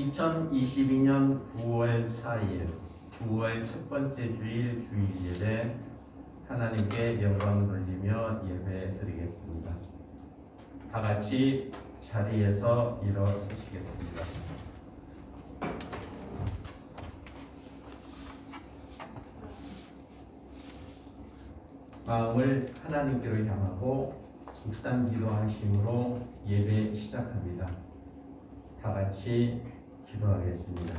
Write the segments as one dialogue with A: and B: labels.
A: 2022년 9월 4일 9월 첫 번째 주일 주일예배 하나님께 영광 돌리며 예배 드리겠습니다. 다 같이 자리에서 일어서시겠습니다. 마음을 하나님께로 향하고 묵상 기도하심으로 예배 시작합니다. 다 같이 기도하겠습니다.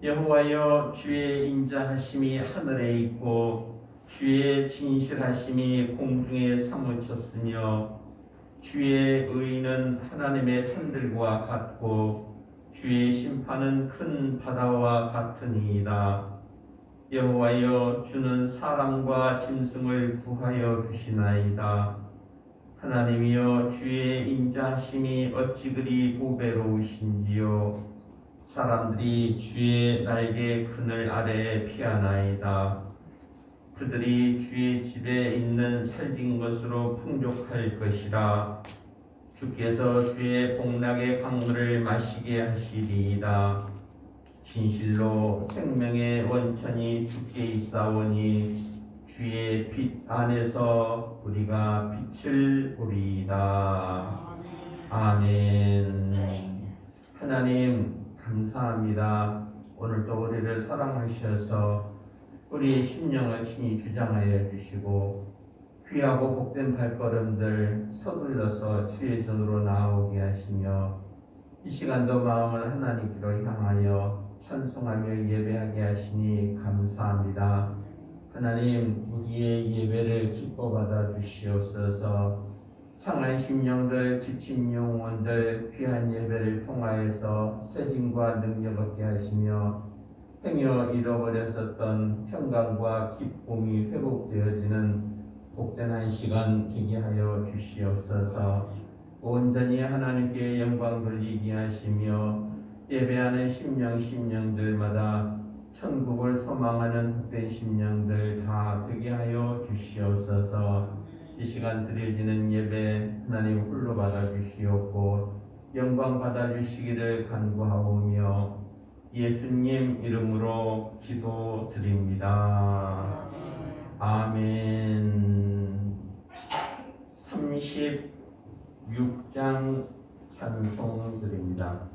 A: 여호와여, 주의 인자하심이 하늘에 있고 주의 진실하심이 공중에 사무쳤으며 주의 의는 하나님의 산들과 같고 주의 심판은 큰 바다와 같으니이다. 여호와여, 주는 사람과 짐승을 구하여 주시나이다. 하나님이여, 주의 인자하심이 어찌 그리 보배로우신지요. 사람들이 주의 날개 그늘 아래에 피하나이다. 그들이 주의 집에 있는 살진 것으로 풍족할 것이라. 주께서 주의 복락의 강물을 마시게 하시리이다. 진실로 생명의 원천이 주께 있사오니 주의 빛 안에서 우리가 빛을 보리이다. 아멘. 하나님 감사합니다. 오늘도 우리를 사랑하셔서 우리의 심령을 친히 주장하여 주시고 귀하고 복된 발걸음들 서둘러서 주의 전으로 나아오게 하시며 이 시간도 마음을 하나님께로 향하여 찬송하며 예배하게 하시니 감사합니다. 하나님, 우리의 예배를 기뻐 받아 주시옵소서. 상한 심령들, 지친 영혼들 귀한 예배를 통하여서 새 힘과 능력 얻게 하시며 행여 잃어버렸었던 평강과 기쁨이 회복되어지는 복된 한 시간 되게 하여 주시옵소서. 온전히 하나님께 영광 돌리게 하시며 예배하는 심령들마다 천국을 소망하는 복된 심령들 다 되게 하여 주시옵소서. 이 시간 드려지는 예배 하나님 홀로 받아주시옵고 영광 받아주시기를 간구하오며 예수님 이름으로 기도드립니다. 아멘. 36장 찬송 드립니다.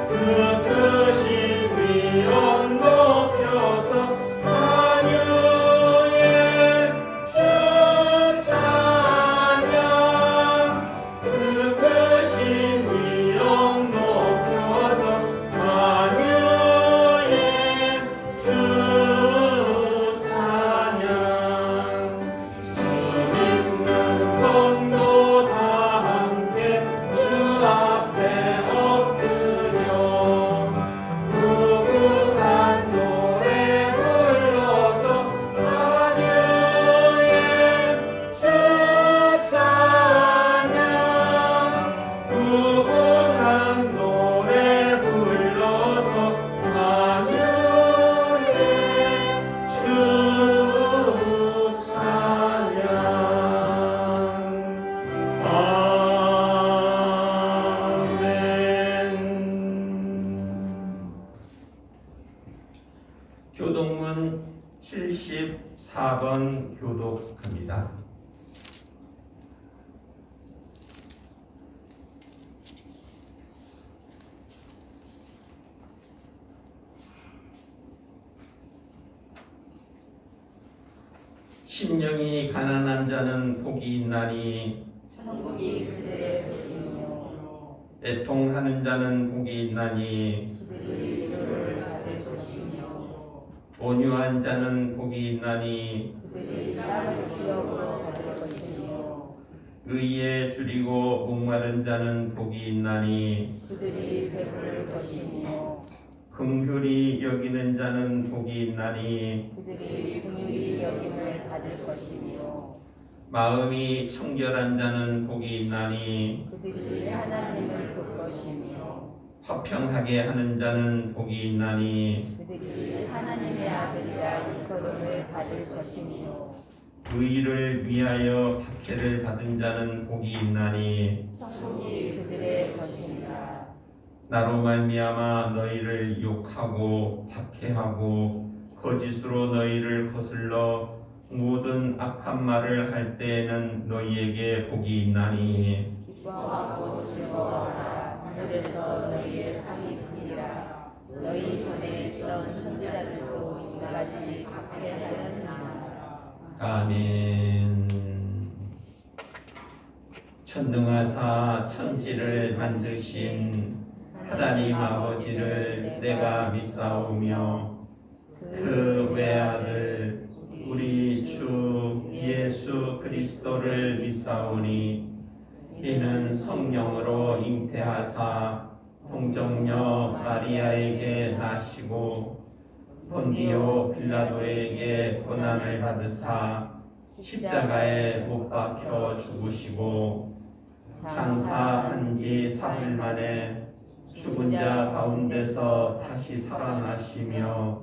B: 그
A: 한번 교독합니다. 심령이 가난한 자는 복이 있나니
B: 천국이 그들의 것이며
A: 애통하는 자는 복이 있나니
B: 그들이 위로를 받을 것이며
A: 온유한 자는 복이 있나니
B: 그들이 땅을 기업으로 받을 것이며
A: 의에 줄이고 목마른 자는 복이 있나니
B: 그들이 배부를 것이며
A: 긍휼히 여기는 자는 복이 있나니
B: 그들이 긍휼히 여김을 받을 것이며
A: 마음이 청결한 자는 복이 있나니
B: 그들이 하나님을 볼 것이며
A: 화평하게 하는 자는 복이 있나니
B: 그들이 하나님의 아들이라 일컬음을 받을 것이며
A: 의를 위하여 박해를 받은 자는 복이 있나니
B: 천국이 그들의 것이니라.
A: 나로 말미암아 너희를 욕하고 박해하고 거짓으로 너희를 거슬러 모든 악한 말을 할 때에는 너희에게 복이 있나니
B: 기뻐하고 즐거워하라. 하늘에서 너희의 상이 크니라. 너희 전에 있던 선지자들도 이같이 박해하였느니라.
A: 아멘. 천능하사 천지를 만드신 하나님 아버지를 내가 믿사오며 그 외아들 우리 주 예수 그리스도를 믿사오니 이는 성령으로 잉태하사 동정녀 마리아에게 나시고 본디오 빌라도에게 고난을 받으사 십자가에 못 박혀 죽으시고 장사한 지 사흘 만에 죽은 자 가운데서 다시 살아나시며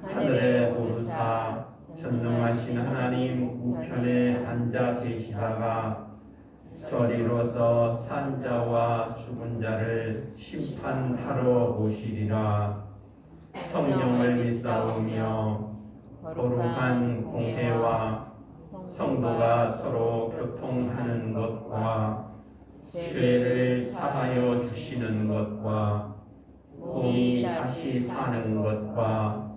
A: 하늘에 오르사 전능하신 하나님 우편에 앉아 계시다가 저리로서 산 자와 죽은 자를 심판하러 오시리라. 성령을 믿사오며 거룩한 공회와 성도가 서로 교통하는 것과 죄를 사하여 주시는 것과 몸이 다시 사는 것과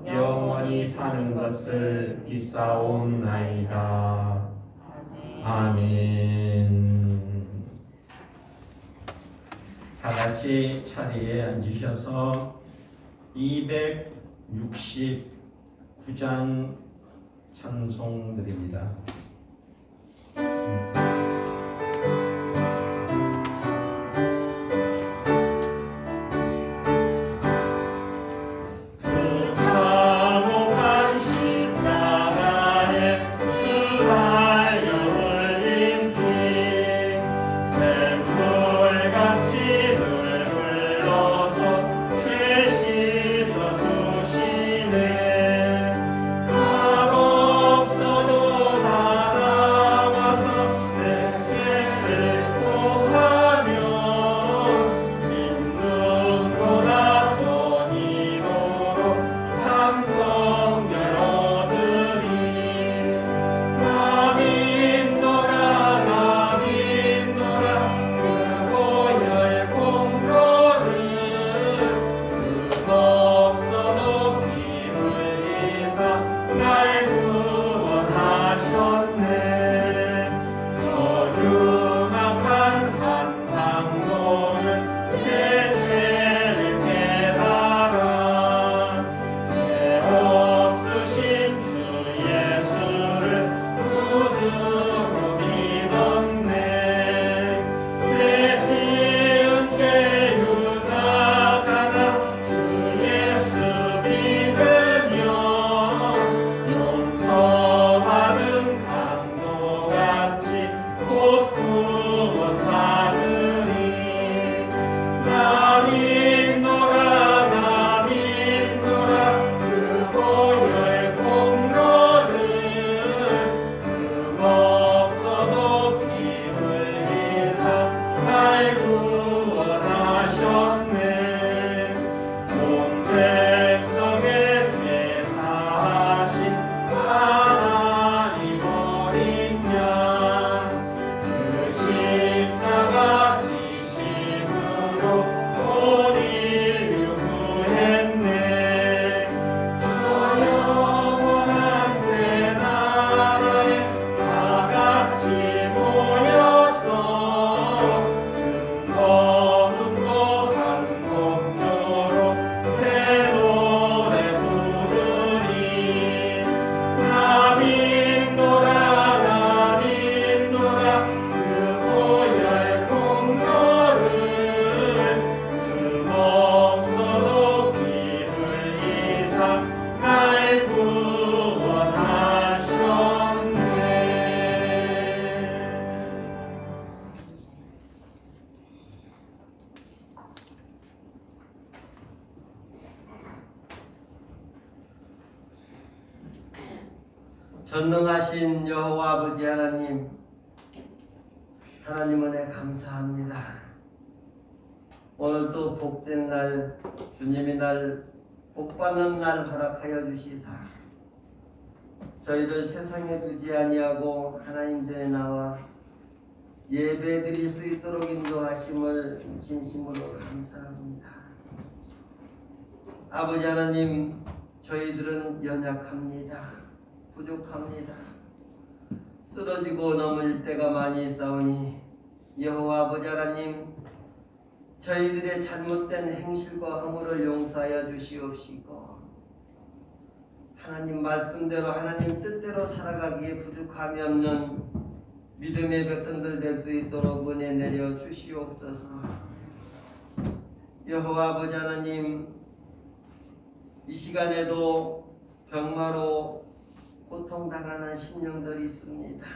A: 영원히 사는 것을 믿사옵나이다. 아멘. 다 같이 자리에 앉으셔서 269장 찬송 드립니다. 백성의 제사하신 하나님
C: 전능하신 여호와 아버지 하나님, 하나님 은혜 감사합니다. 오늘도 복된 날, 주님의 날, 복받는 날 허락하여 주시사 저희들 세상에 두지 아니하고 하나님 전에 나와 예배 드릴 수 있도록 인도하심을 진심으로 감사합니다. 아버지 하나님, 저희들은 연약합니다. 부족합니다. 쓰러지고 넘을 때가 많이 있사오니 여호와 아버지 하나님, 저희들의 잘못된 행실과 허물을 용서하여 주시옵시고 하나님 말씀대로 하나님 뜻대로 살아가기에 부족함이 없는 믿음의 백성들 될 수 있도록 은혜 내려 주시옵소서. 여호와 아버지 하나님, 이 시간에도 병마로 고통당하는 심령들이 있습니다.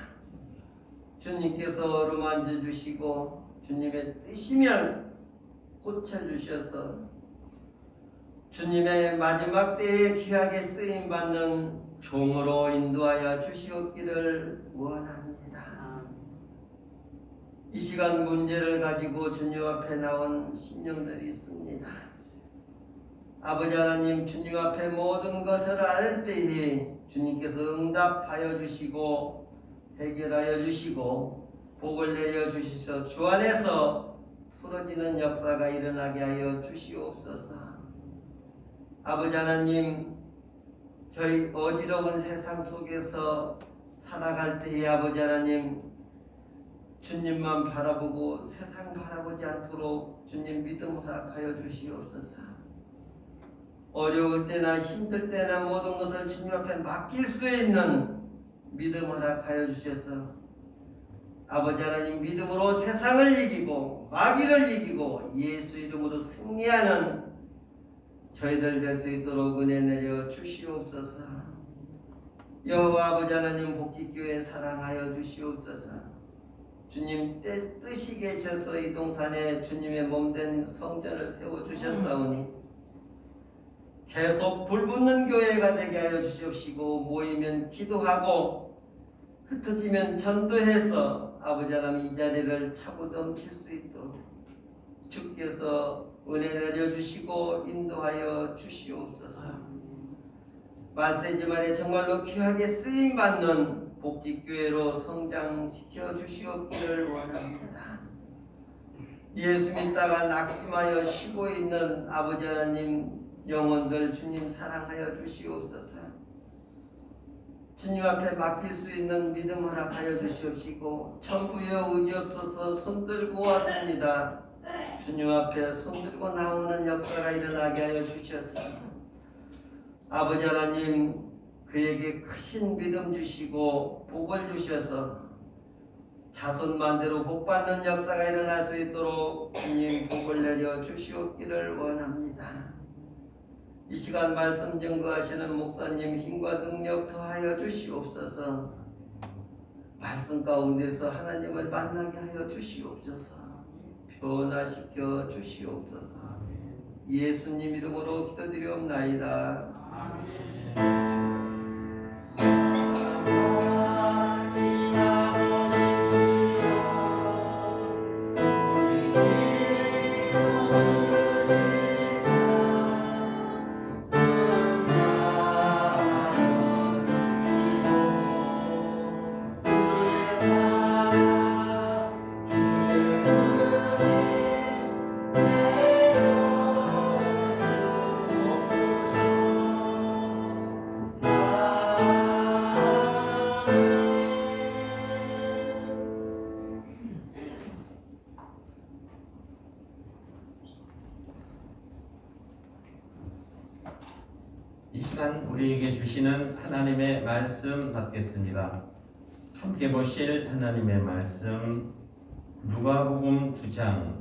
C: 주님께서 어루만져 주시고 주님의 뜻이면 고쳐주셔서 주님의 마지막 때에 귀하게 쓰임받는 종으로 인도하여 주시옵기를 원합니다. 이 시간 문제를 가지고 주님 앞에 나온 심령들이 있습니다. 아버지 하나님, 주님 앞에 모든 것을 알 때에 주님께서 응답하여 주시고 해결하여 주시고 복을 내려 주시서 주 안에서 풀어지는 역사가 일어나게 하여 주시옵소서. 아버지 하나님, 저희 어지러운 세상 속에서 살아갈 때에 아버지 하나님, 주님만 바라보고 세상 바라보지 않도록 주님 믿음 허락하여 주시옵소서. 어려울 때나 힘들 때나 모든 것을 주님 앞에 맡길 수 있는 믿음 허락하여 주셔서 아버지 하나님, 믿음으로 세상을 이기고 마귀를 이기고 예수 이름으로 승리하는 저희들 될 수 있도록 은혜 내려 주시옵소서. 여호와 아버지 하나님, 복지교회 사랑하여 주시옵소서. 주님 뜻이 계셔서 이 동산에 주님의 몸된 성전을 세워주셨사오니 계속 불붙는 교회가 되게 하여 주시옵시고 모이면 기도하고 흩어지면 전도해서 아버지 하나님 이 자리를 차고 넘칠 수 있도록 주께서 은혜 내려주시고 인도하여 주시옵소서. 말세지만에 정말로 귀하게 쓰임받는 복지교회로 성장시켜 주시옵기를 원합니다. 예수 믿다가 낙심하여 쉬고 있는 아버지 하나님 영혼들 주님 사랑하여 주시옵소서. 주님 앞에 맡길 수 있는 믿음 허락하여 주시옵시고 천부여 의지 없어서 손들고 왔습니다. 주님 앞에 손들고 나오는 역사가 일어나게 하여 주셔서 아버지 하나님, 그에게 크신 믿음 주시고 복을 주셔서 자손만대로 복받는 역사가 일어날 수 있도록 주님 복을 내려 주시옵기를 원합니다. 이 시간 말씀 증거하시는 목사님 힘과 능력 더하여 주시옵소서. 말씀 가운데서 하나님을 만나게 하여 주시옵소서. 변화시켜 주시옵소서. 예수님 이름으로 기도드리옵나이다.
A: 이 시간 우리에게 주시는 하나님의 말씀 받겠습니다. 함께 보실 하나님의 말씀 누가복음 9장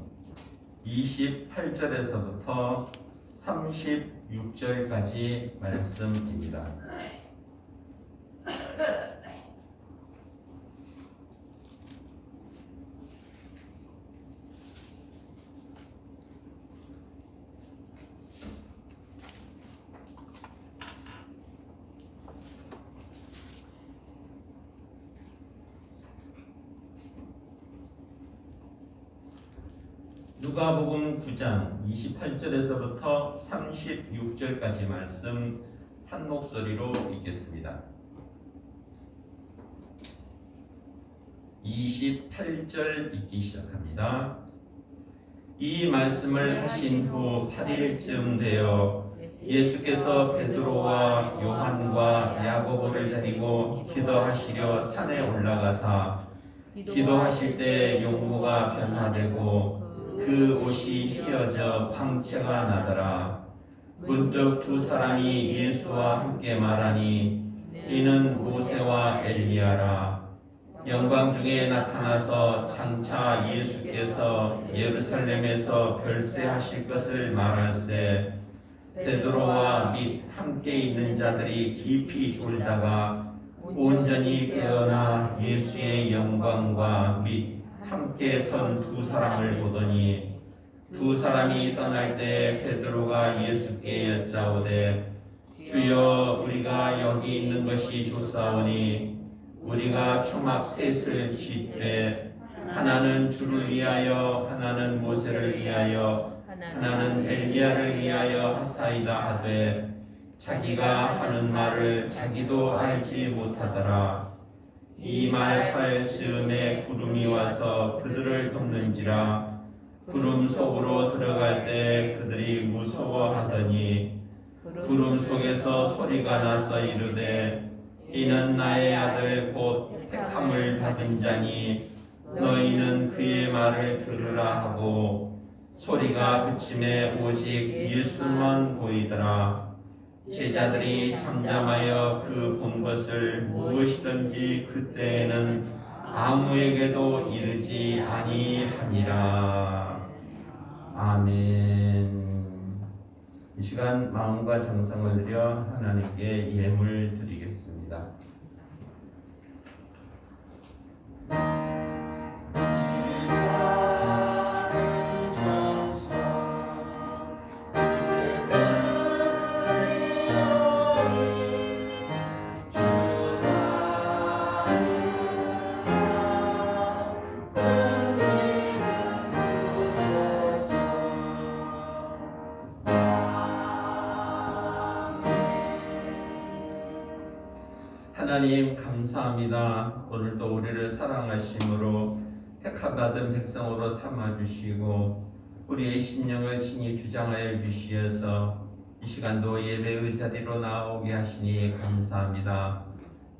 A: 28절에서부터 36절까지 말씀입니다. 누가복음 9장 28절에서부터 36절까지 말씀 한 목소리로 읽겠습니다. 28절 읽기 시작합니다. 이 말씀을 하신 후 8일쯤 되어 예수께서 베드로와 요한과 야고보를 데리고 기도하시려 산에 올라가사 기도하실 때 용모가 변화되고 그 옷이 휘어져 방채가 나더라. 문득 두 사람이 예수와 함께 말하니 이는 모세와 엘리야라. 영광 중에 나타나서 장차 예수께서 예루살렘에서 별세하실 것을 말할세 베드로와 및 함께 있는 자들이 깊이 졸다가 온전히 깨어나 예수의 영광과 및 함께 선 두 사람을 보더니 두 사람이 떠날 때 베드로가 예수께 여짜오되 주여 우리가 여기 있는 것이 좋사오니 우리가 초막 셋을 짓되 하나는 주를 위하여 하나는 모세를 위하여 하나는 엘리야를 위하여 하사이다 하되 자기가 하는 말을 자기도 알지 못하더라. 이 말할 즈음에 구름이 와서 그들을 덮는지라. 구름 속으로 들어갈 때 그들이 무서워하더니 구름 속에서 소리가 나서 이르되 이는 나의 아들 곧 택함을 받은 자니 너희는 그의 말을 들으라 하고 소리가 그침에 오직 예수만 보이더라. 제자들이 잠잠하여 그 본 것을 무엇이든지 그때에는 아무에게도 이르지 아니하니라. 아멘. 이 시간 마음과 정성을 들여 하나님께 예물 드리겠습니다. 하나님 감사합니다. 오늘도 우리를 사랑하심으로 택함받은 백성으로 삼아주시고 우리의 심령을 친히 주장하여 주시어서 이 시간도 예배의 자리로 나오게 하시니 감사합니다.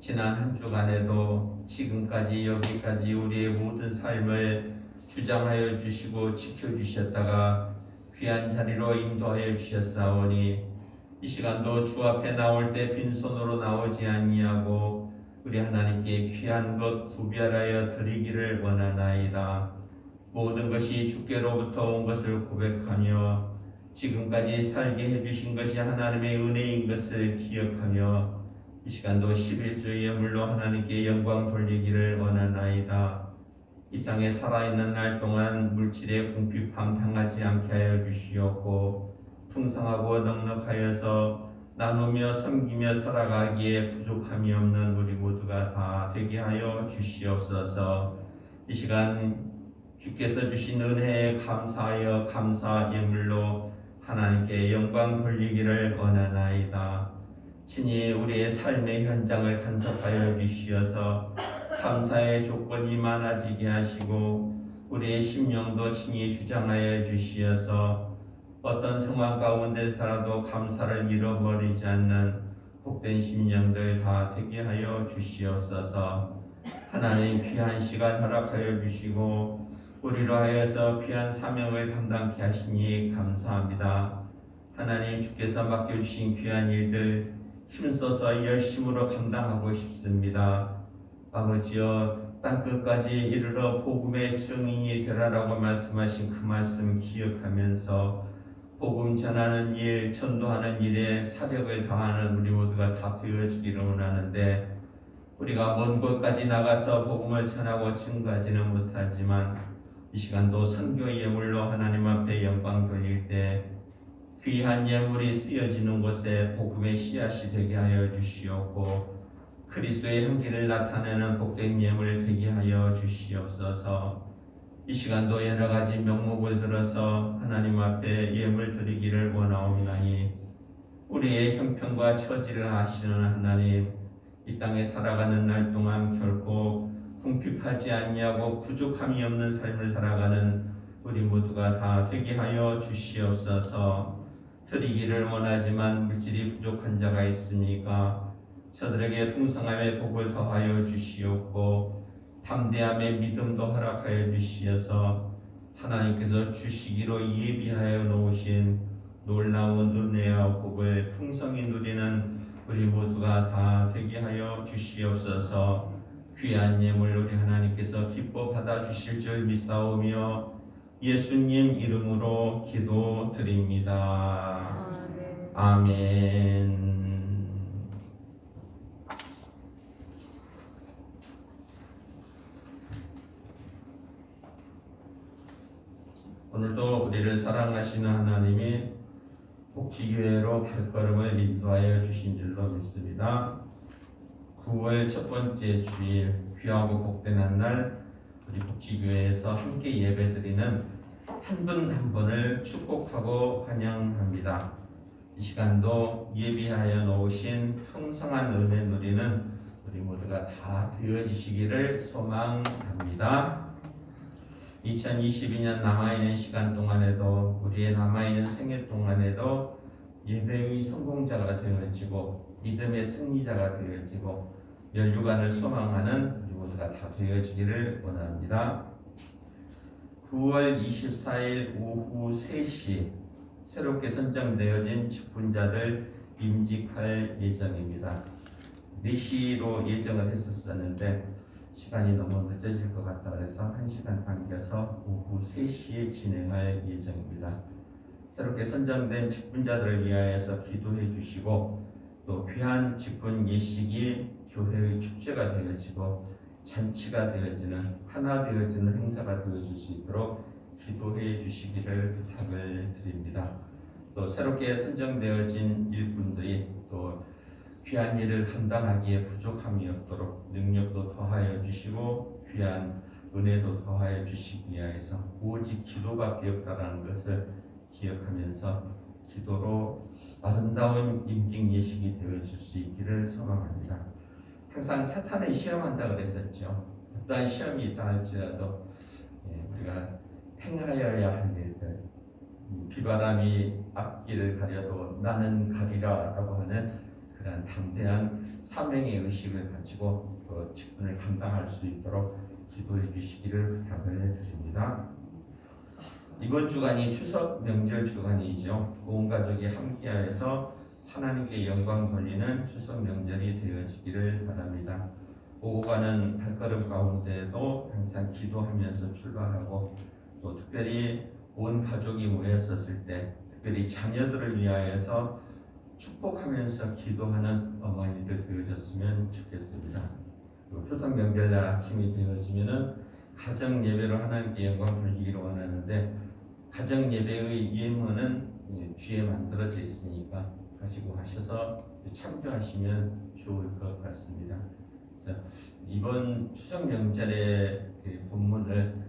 A: 지난 한 주간에도 지금까지 여기까지 우리의 모든 삶을 주장하여 주시고 지켜주셨다가 귀한 자리로 인도하여 주셨사오니 이 시간도 주 앞에 나올 때 빈손으로 나오지 아니하고 우리 하나님께 귀한 것 구별하여 드리기를 원하나이다. 모든 것이 주께로부터 온 것을 고백하며 지금까지 살게 해주신 것이 하나님의 은혜인 것을 기억하며 이 시간도 11주 예물로 하나님께 영광 돌리기를 원하나이다. 이 땅에 살아있는 날 동안 물질의 궁핍함 당하지 않게 하여 주시옵고 풍성하고 넉넉하여서 나누며 섬기며 살아가기에 부족함이 없는 우리 모두가 다 되게 하여 주시옵소서. 이 시간 주께서 주신 은혜에 감사하여 감사 예물로 하나님께 영광 돌리기를 원하나이다. 친히 우리의 삶의 현장을 간섭하여 주시어서 감사의 조건이 많아지게 하시고 우리의 심령도 친히 주장하여 주시어서 어떤 상황 가운데 살아도 감사를 잃어버리지 않는 복된 심령들 다 되게 하여 주시옵소서. 하나님 귀한 시간 허락하여 주시고 우리로 하여서 귀한 사명을 감당케 하시니 감사합니다. 하나님 주께서 맡겨주신 귀한 일들 힘써서 열심으로 감당하고 싶습니다. 아버지여 땅끝까지 이르러 복음의 증인이 되라라고 말씀하신 그 말씀 기억하면서 복음 전하는 일, 전도하는 일에 사력을 다하는 우리 모두가 다 되어지기를 원하는데 우리가 먼 곳까지 나가서 복음을 전하고 증거하지는 못하지만 이 시간도 선교 예물로 하나님 앞에 영광 돌릴 때 귀한 예물이 쓰여지는 곳에 복음의 씨앗이 되게 하여 주시옵고 그리스도의 향기를 나타내는 복된 예물 되게 하여 주시옵소서. 이 시간도 여러 가지 명목을 들어서 하나님 앞에 예물 드리기를 원하옵나니 우리의 형편과 처지를 아시는 하나님, 이 땅에 살아가는 날 동안 결코 궁핍하지 아니하고 부족함이 없는 삶을 살아가는 우리 모두가 다 되게 하여 주시옵소서. 드리기를 원하지만 물질이 부족한 자가 있으니까 저들에게 풍성함의 복을 더하여 주시옵고 담대함의 믿음도 허락하여 주시어서 하나님께서 주시기로 예비하여 놓으신 놀라운 은혜와 복을 풍성히 누리는 우리 모두가 다 되게 하여 주시옵소서. 귀한 예물 우리 하나님께서 기뻐 받아 주실 줄 믿사오며 예수님 이름으로 기도드립니다. 아멘. 오늘도 우리를 사랑하시는 하나님이 복지교회로 발걸음을 인도하여 주신 줄로 믿습니다. 9월 첫 번째 주일 귀하고 복된 한날 우리 복지교회에서 함께 예배드리는 한 분 한 분을 축복하고 환영합니다. 이 시간도 예비하여 놓으신 풍성한 은혜 누리는 우리 모두가 다 되어지시기를 소망합니다. 2022년 남아있는 시간 동안에도 우리의 남아있는 생애 동안에도 예배의 성공자가 되어지고 믿음의 승리자가 되어지고 멸류관을 소망하는 우리 모두가 다 되어지기를 원합니다. 9월 24일 오후 3시 새롭게 선정되어진 직분자들 임직할 예정입니다. 4시로 예정을 했었는데 시간이 너무 늦어질 것 같다 그래서 1시간 당겨서 오후 3시에 진행할 예정입니다. 새롭게 선정된 직분자들을 위하여서 기도해 주시고 또 귀한 직분 예식이 교회의 축제가 되어지고 잔치가 되어지는 하나 되어지는 행사가 되어질 수 있도록 기도해 주시기를 부탁을 드립니다. 또 새롭게 선정되어진 일꾼들이 또 귀한 일을 감당하기에 부족함이 없도록 능력도 더하여 주시고 귀한 은혜도 더하여 주시기 위하여서 오직 기도밖에 없다라는 것을 기억하면서 기도로 아름다운 임직 예식이 되어질 수 있기를 소망합니다. 항상 사탄을 시험한다 그랬었죠. 어떠한 시험이 있다 할지라도 우리가 행하여야 할 일들, 비바람이 앞길을 가려도 나는 가리라 라고 하는 그런 담대한 사명의 의식을 가지고 그 직분을 감당할 수 있도록 기도해 주시기를 부탁을 드립니다. 이번 주간이 추석 명절 주간이죠. 온 가족이 함께하여서 하나님께 영광 돌리는 추석 명절이 되어지기를 바랍니다. 오고 가는 발걸음 가운데도 항상 기도하면서 출발하고 또 특별히 온 가족이 모였었을 때 특별히 자녀들을 위하여서 축복하면서 기도하는 어머니들 되어졌으면 좋겠습니다. 추석 명절날 아침이 되어지면은 가정 예배로 하나님께 영광 돌리기를 원하는데 가정 예배의 예문은 뒤에 만들어져 있으니까 가지고 가셔서 참조하시면 좋을 것 같습니다. 그래서 이번 추석 명절의 그 본문을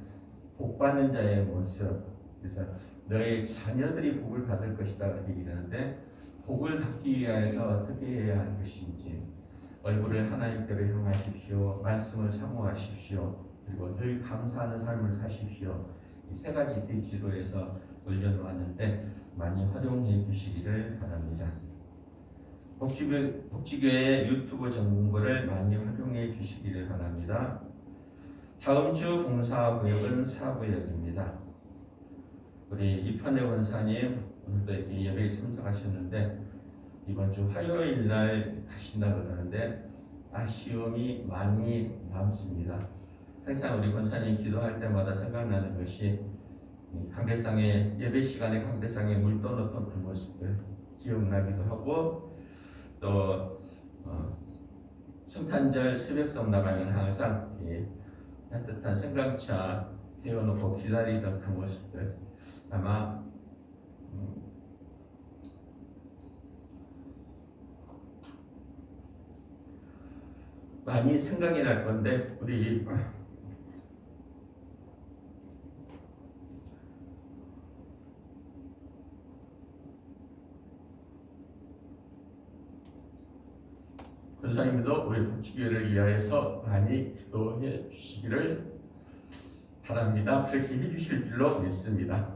A: 복 받는 자의 모습, 그래서 너의 자녀들이 복을 받을 것이다 이렇게 얘기하는데 복을 받기 위해서 어떻게 해야 할 것인지 얼굴을 하나님께로 향하십시오. 말씀을 사모하십시오. 그리고 늘 감사하는 삶을 사십시오. 이 세 가지 대지로 해서 올려놓았는데 많이 활용해 주시기를 바랍니다. 복지교회 유튜브 정보를 많이 활용해 주시기를 바랍니다. 다음 주 봉사구역은 사구역입니다. 우리 이판의 원사님 오늘도 이렇게 예배에 참석하셨는데 이번 주 화요일 날 가신다 그러는데 아쉬움이 많이 남습니다. 항상 우리 권사님 기도할 때마다 생각나는 것이 강대상에 예배 시간에 강대상에 물 떠놓던 그 모습들 기억나기도 하고 또 성탄절 새벽성 나가면 항상 따뜻한 생강차 데워놓고 기다리던 그 모습들 아마 많이 생각이 날 건데 우리 전도사님도 우리 복지교회를 위하여서 많이 기도해 주시기를 바랍니다. 그렇게 해주실 줄로 믿습니다.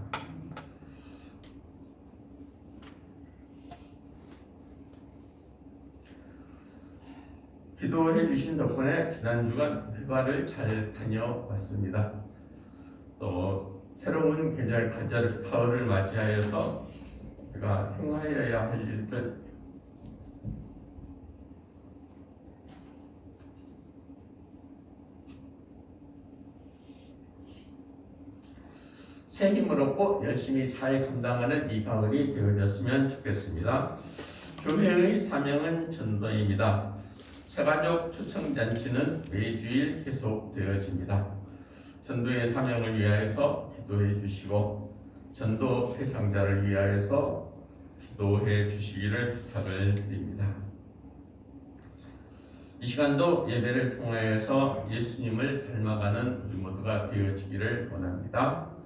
A: 기도해 주신 덕분에 지난주간 휴가를 잘 다녀왔습니다. 또 새로운 계절 가을을 맞이하여서 우리가 행하여야 할 일들 새 힘으로 꼭 열심히 잘 감당하는 이 가을이 되어졌으면 좋겠습니다. 교회의 사명은 전도입니다. 새가족 초청잔치는 매주일 계속되어집니다. 전도의 사명을 위하여서 기도해 주시고 전도 대상자를 위하여서 기도해 주시기를 부탁을 드립니다. 이 시간도 예배를 통하여서 예수님을 닮아가는 우리 모두가 되어지기를 원합니다.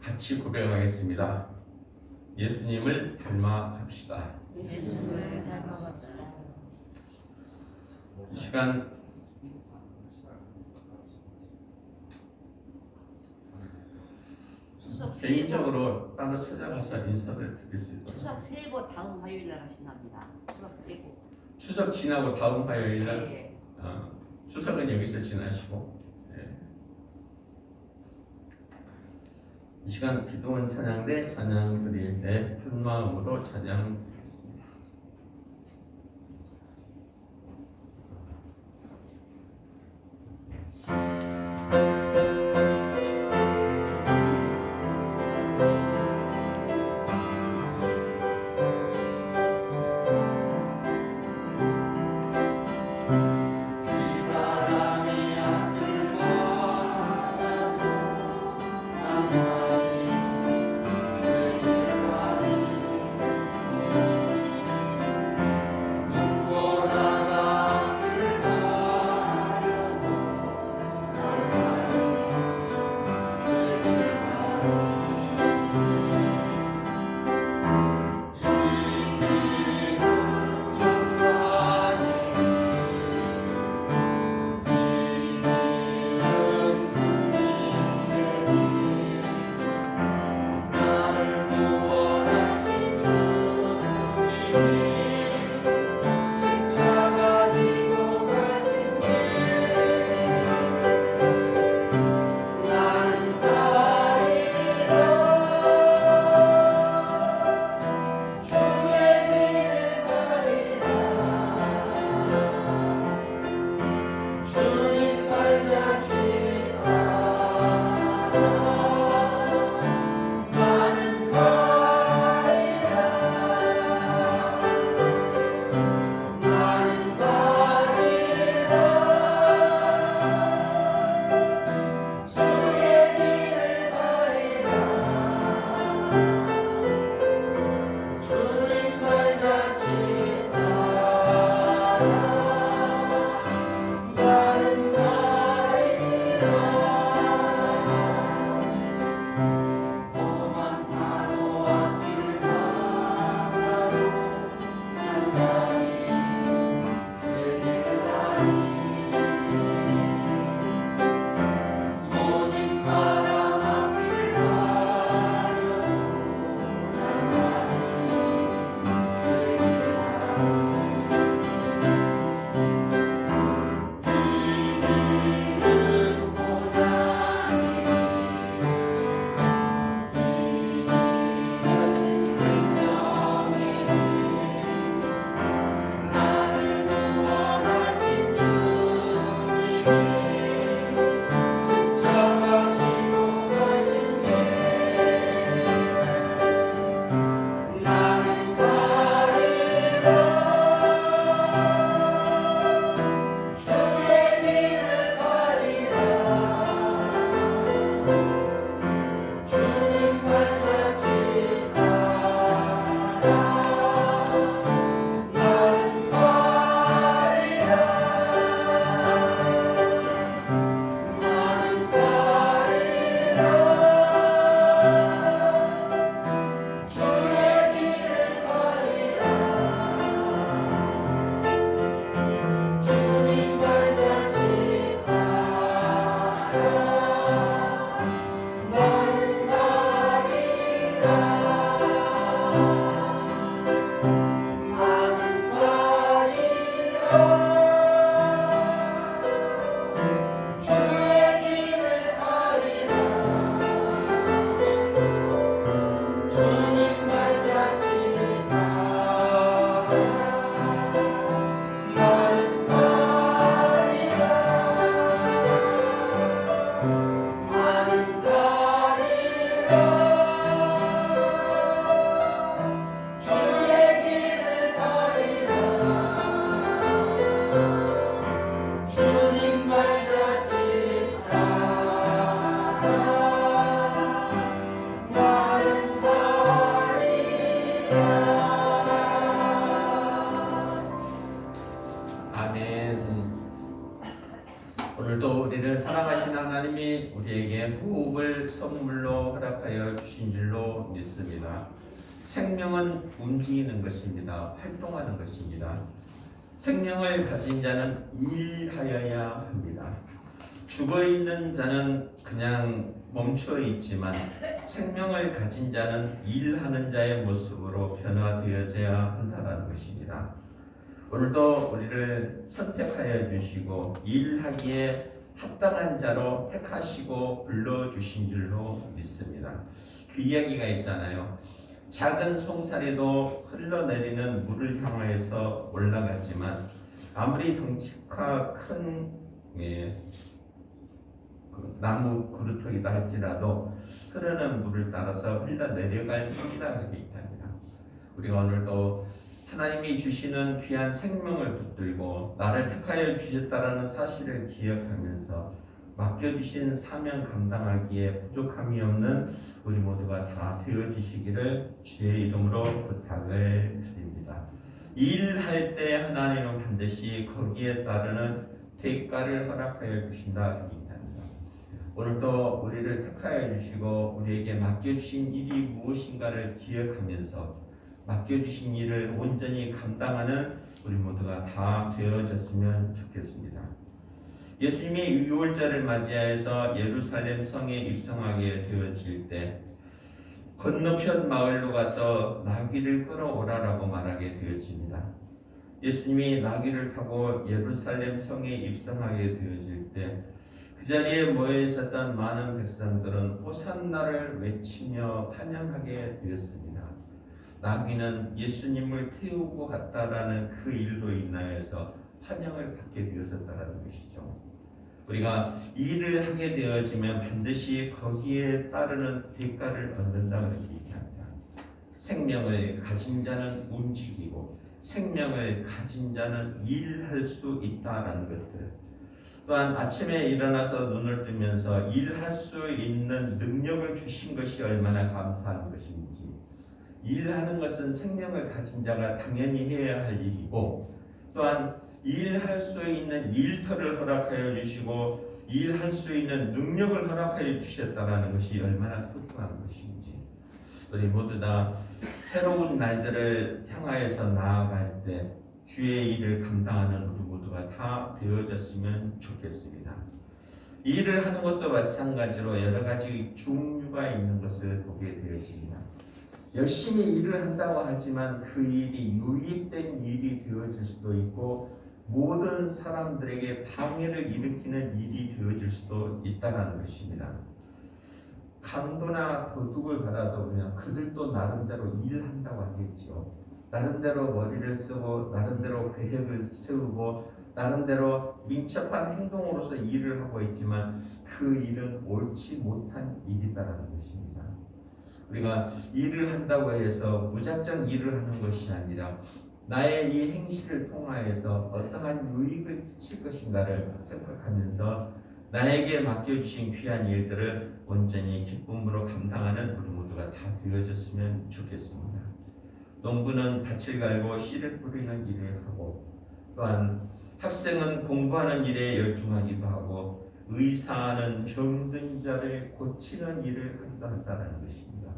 A: 같이 고백하겠습니다. 예수님을 닮아갑시다.
B: 예수님을 닮아갑시다.
A: 이 시간 개인적으로 따로 찾아가서 인사를 드릴 수 있도록.
D: 추석 세고 다음 화요일 날 하신답니다. 추석 세고.
A: 추석 지나고 다음 화요일 날
D: 예.
A: 추석은 여기서 지나시고 이 시간 기도원 찬양대 찬양 드릴 때 한 마음으로 찬양드리겠습니다.
E: 주
A: 하나님이 우리에게 호흡을 선물로 허락하여 주신 줄로 믿습니다. 생명은 움직이는 것입니다. 활동하는 것입니다. 생명을 가진 자는 일하여야 합니다. 죽어 있는 자는 그냥 멈춰 있지만 생명을 가진 자는 일하는 자의 모습으로 변화되어져야 한다는 것입니다. 오늘도 우리를 선택하여 주시고 일하기에 합당한 자로 택하시고 불러주신 줄로 믿습니다. 그 이야기가 있잖아요. 작은 송사리도 흘러내리는 물을 향하여서 올라갔지만 아무리 덩치가 큰 나무 그루터기다 할지라도 흐르는 물을 따라서 흘러내려갈 뿐이라 하게 있답니다. 우리가 오늘도 하나님이 주시는 귀한 생명을 붙들고 나를 택하여 주셨다라는 사실을 기억하면서 맡겨주신 사명 감당하기에 부족함이 없는 우리 모두가 다 되어지시기를 주의 이름으로 부탁을 드립니다. 일할 때 하나님은 반드시 거기에 따르는 대가를 허락하여 주신다. 오늘도 우리를 택하여 주시고 우리에게 맡겨주신 일이 무엇인가를 기억하면서 맡겨주신 일을 온전히 감당하는 우리 모두가 다 되어졌으면 좋겠습니다. 예수님이 유월절을 맞이하여서 예루살렘 성에 입성하게 되어질 때 건너편 마을로 가서 나귀를 끌어오라라고 말하게 되어집니다. 예수님이 나귀를 타고 예루살렘 성에 입성하게 되어질 때 그 자리에 모여 있었던 많은 백성들은 호산나를 외치며 환영하게 되었습니다. 나귀는 예수님을 태우고 갔다라는 그 일로 인하여서 환영을 받게 되었었다는 것이죠. 우리가 일을 하게 되어지면 반드시 거기에 따르는 대가를 얻는다고 얘기합니다. 생명을 가진 자는 움직이고 생명을 가진 자는 일할 수 있다라는 것들. 또한 아침에 일어나서 눈을 뜨면서 일할 수 있는 능력을 주신 것이 얼마나 감사한 것인지. 일하는 것은 생명을 가진 자가 당연히 해야 할 일이고 또한 일할 수 있는 일터를 허락하여 주시고 일할 수 있는 능력을 허락하여 주셨다는 것이 얼마나 소중한 것인지. 우리 모두 다 새로운 날들을 향하여서 나아갈 때 주의 일을 감당하는 우리 모두가 다 되어졌으면 좋겠습니다. 일을 하는 것도 마찬가지로 여러 가지 종류가 있는 것을 보게 되어집니다. 열심히 일을 한다고 하지만 그 일이 유익된 일이 되어질 수도 있고 모든 사람들에게 방해를 일으키는 일이 되어질 수도 있다는 것입니다. 강도나 도둑을 받아도 그냥 그들도 나름대로 일을 한다고 하겠죠. 나름대로 머리를 쓰고 나름대로 계획을 세우고 나름대로 민첩한 행동으로서 일을 하고 있지만 그 일은 옳지 못한 일이다라는 것입니다. 우리가 일을 한다고 해서 무작정 일을 하는 것이 아니라 나의 이 행실을 통하여서 어떠한 유익을 끼칠 것인가를 생각하면서 나에게 맡겨주신 귀한 일들을 온전히 기쁨으로 감당하는 우리 모두가 다 되어졌으면 좋겠습니다. 농부는 밭을 갈고 씨를 뿌리는 일을 하고 또한 학생은 공부하는 일에 열중하기도 하고 의사는 병든 자를 고치는 일을 한다는 것입니다.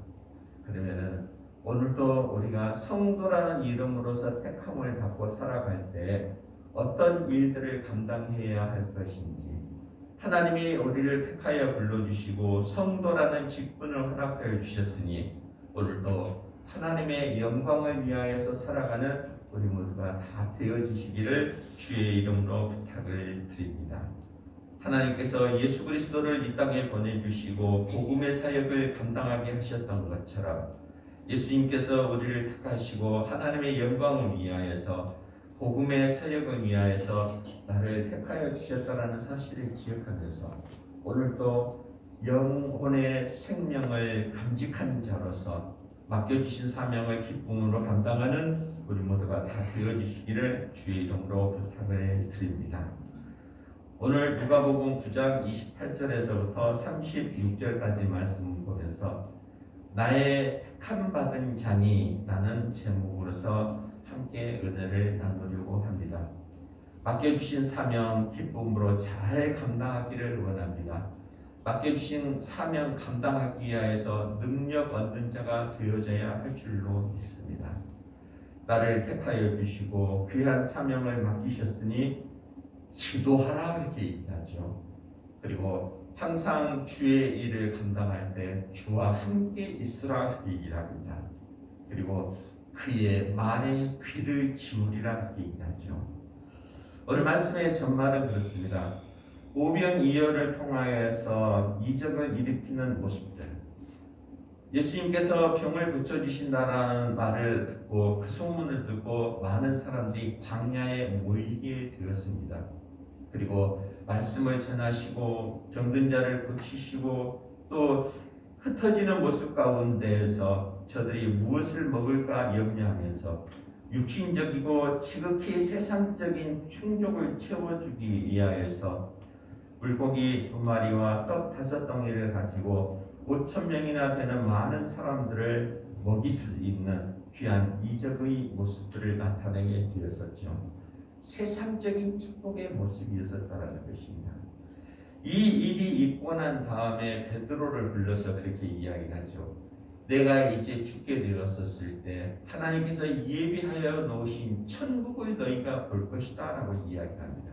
A: 그러면은 오늘도 우리가 성도라는 이름으로서 택함을 받고 살아갈 때 어떤 일들을 감당해야 할 것인지 하나님이 우리를 택하여 불러주시고 성도라는 직분을 허락하여 주셨으니 오늘도 하나님의 영광을 위하여서 살아가는 우리 모두가 다 되어지시기를 주의 이름으로 부탁을 드립니다. 하나님께서 예수 그리스도를 이 땅에 보내주시고 복음의 사역을 감당하게 하셨던 것처럼 예수님께서 우리를 택하시고 하나님의 영광을 위하여서 복음의 사역을 위하여서 나를 택하여 주셨다라는 사실을 기억하면서 오늘도 영혼의 생명을 감직한 자로서 맡겨주신 사명을 기쁨으로 감당하는 우리 모두가 다 되어지시기를 주의 이름으로 부탁을 드립니다. 오늘 누가복음 9장 28절에서부터 36절까지 말씀을 보면서 나의 택함 받은 자니 라는 제목으로서 함께 은혜를 나누려고 합니다. 맡겨주신 사명 기쁨으로 잘 감당하기를 원합니다. 맡겨주신 사명 감당하기 위하여서 능력 얻는 자가 되어져야 할 줄로 믿습니다. 나를 택하여 주시고 귀한 사명을 맡기셨으니 기도하라 이렇게 얘기하죠. 그리고 항상 주의 일을 감당할 때 주와 함께 있으라 이렇게 얘기를 합니다. 그리고 그의 말에 귀를 기울이라 이렇게 얘기하죠. 오늘 말씀의 전말은 그렇습니다. 오병이어를 통하여서 이적을 일으키는 모습들, 예수님께서 병을 고쳐주신다는 말을 듣고 그 소문을 듣고 많은 사람들이 광야에 모이게 되었습니다. 그리고 말씀을 전하시고 병든 자를 고치시고 또 흩어지는 모습 가운데에서 저들이 무엇을 먹을까 염려하면서 육신적이고 지극히 세상적인 충족을 채워주기 위하여서 물고기 2마리와 떡 5덩이를 가지고 5,000명이나 되는 많은 사람들을 먹일 수 있는 귀한 이적의 모습들을 나타내게 되었었죠. 세상적인 축복의 모습이었었다는 것입니다. 이 일이 있고 난 다음에 베드로를 불러서 그렇게 이야기하죠. 내가 이제 죽게 되었었을 때 하나님께서 예비하여 놓으신 천국을 너희가 볼 것이다 라고 이야기합니다.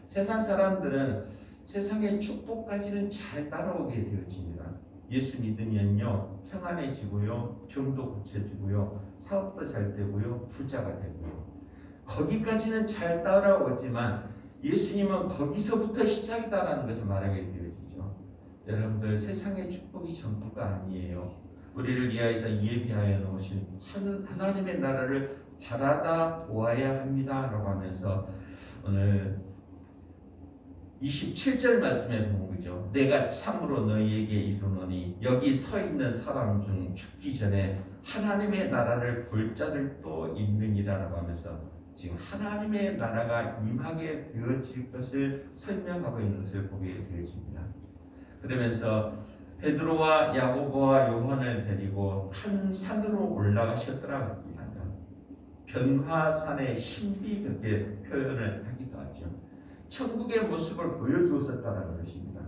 A: 세상 사람들은 세상의 축복까지는 잘 따라오게 되어집니다. 예수 믿으면요 평안해지고요, 병도 고쳐지고요, 사업도 잘 되고요, 부자가 되고요. 거기까지는 잘 따라오지만 예수님은 거기서부터 시작이다라는 것을 말하게 되어지죠. 여러분들, 세상의 축복이 전부가 아니에요. 우리를 위하여서 예비하여 놓으신 하나님의 나라를 바라다 보아야 합니다 라고 하면서 오늘 27절 말씀에 보면 그죠. 내가 참으로 너희에게 이르노니 여기 서 있는 사람 중 죽기 전에 하나님의 나라를 볼 자들도 있느니라라고 하면서 지금 하나님의 나라가 임하게 되어질 것을 설명하고 있는 것을 보게 되어집니다. 그러면서 베드로와 야고보와 요한을 데리고 한 산으로 올라가셨더라 합니다. 변화산의 신비 그렇게 표현을 하기도 하죠. 천국의 모습을 보여주었었다는 것입니다.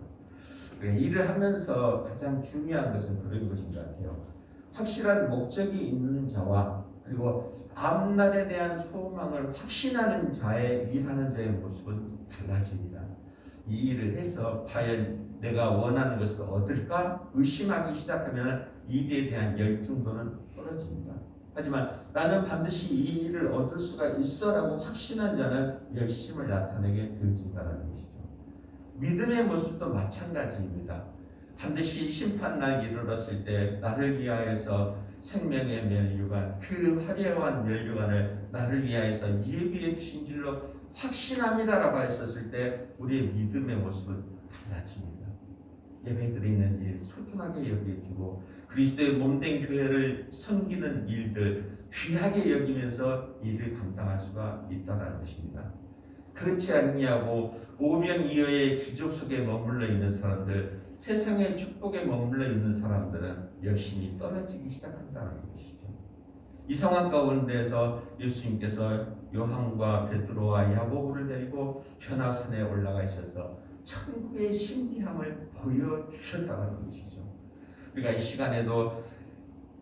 A: 일을 하면서 가장 중요한 것은 그런 것인 것 같아요. 확실한 목적이 있는 자와 그리고 앞날에 대한 소망을 확신하는 자의 일하는 자의 모습은 달라집니다. 이 일을 해서 과연 내가 원하는 것을 얻을까 의심하기 시작하면 일에 대한 열중도는 떨어집니다. 하지만 나는 반드시 이 일을 얻을 수가 있어라고 확신한 자는 열심을 나타내게 되어진다는 것이죠. 믿음의 모습도 마찬가지입니다. 반드시 심판날 이르렀을 때 나를 위하여서 생명의 면류관, 그 화려한 면류관을 나를 위하여서 예비해 주신 줄로 확신합니다라고 했었을 때 우리의 믿음의 모습은 달라집니다. 예배드리는 일 소중하게 여겨지고 그리스도의 몸된 교회를 섬기는 일들 귀하게 여기면서 일을 감당할 수가 있다는 것입니다. 그렇지 않냐고 오병이어의 기적 속에 머물러 있는 사람들, 세상의 축복에 머물러 있는 사람들은 열심히 떨어지기 시작한다는 것이죠. 이 상황 가운데서 예수님께서 요한과 베드로와 야고보를 데리고 변화산에 올라가 있어서 천국의 신비함을 보여주셨다는 것이죠. 우리가 이 시간에도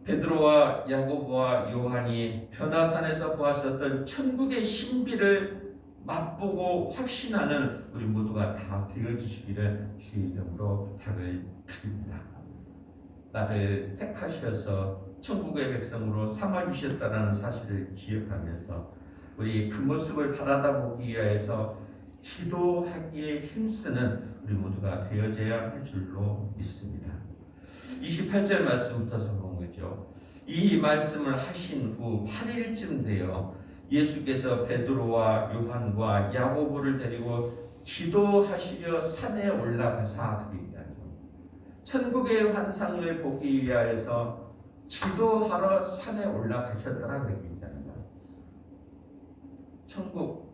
A: 베드로와 야고보와 요한이 변화산에서 보았었던 천국의 신비를 맛보고 확신하는 우리 모두가 다 되어주시기를 주의 이름으로 부탁을 드립니다. 나를 택하셔서 천국의 백성으로 삼아주셨다는 사실을 기억하면서 우리 그 모습을 바라다 보기 위해서 기도하기에 힘쓰는 우리 모두가 되어져야 할 줄로 믿습니다. 28절 말씀부터 보는 거죠. 이 말씀을 하신 후 8일쯤 되어 예수께서 베드로와 요한과 야고보를 데리고 기도하시려 산에 올라가사 그러니까요. 천국의 환상을 보기 위하여서 기도하러 산에 올라가셨더라 그러니까요. 천국